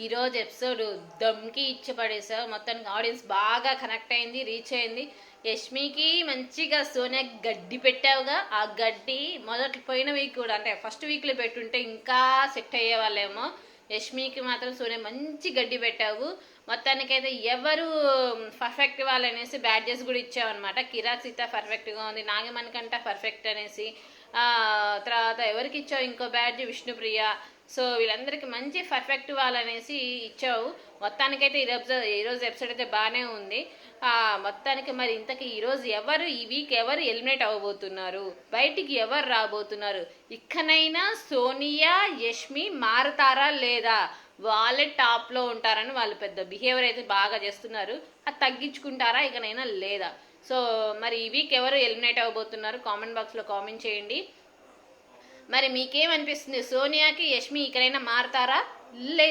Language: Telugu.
ఈరోజు ఎపిసోడ్ దమ్కి ఇచ్చి పడేసావు. మొత్తానికి ఆడియన్స్ బాగా కనెక్ట్ అయింది, రీచ్ అయింది. యష్మికి మంచిగా సోనియా గడ్డి పెట్టావుగా. ఆ గడ్డి మొదటి పోయిన వీక్ కూడా అంటే ఫస్ట్ వీక్లో పెట్టుంటే ఇంకా సెట్ అయ్యే వాళ్ళేమో. యష్మికి మాత్రం సోనియా మంచి గడ్డి పెట్టావు. మొత్తానికైతే ఎవరు పర్ఫెక్ట్ వాళ్ళనేసి బ్యాడ్జెస్ కూడా ఇచ్చావన్నమాట. కిరాక్ సీత పర్ఫెక్ట్గా ఉంది, నాగమణికంట పర్ఫెక్ట్ అనేసి. తర్వాత ఎవరికి ఇచ్చావు ఇంకో బ్యాడ్జ్, విష్ణుప్రియ. సో వీళ్ళందరికీ మంచి పర్ఫెక్ట్ వాళ్ళనేసి ఇచ్చావు. మొత్తానికైతే ఈరోజు ఎపిసోడ్ అయితే బాగానే ఉంది. మొత్తానికి మరి ఇంతకీ ఈరోజు ఈ వీక్ ఎవరు ఎలిమినేట్ అవ్వబోతున్నారు, బయటికి ఎవరు రాబోతున్నారు? ఇక్కడైనా సోనియా యష్మి మారుతారా లేదా? వాళ్ళే టాప్లో ఉంటారని వాళ్ళు పెద్ద బిహేవియర్ అయితే బాగా చేస్తున్నారు. అది తగ్గించుకుంటారా ఇకనైనా లేదా? సో మరి ఈ వీక్ ఎవరు ఎలిమినేట్ అవ్వబోతున్నారు? కామెంట్ బాక్స్లో కామెంట్ చేయండి. మరి మీకేమనిపిస్తుంది? సోనియాకి యష్మి ఇకనైనా మారుతారా లేదా?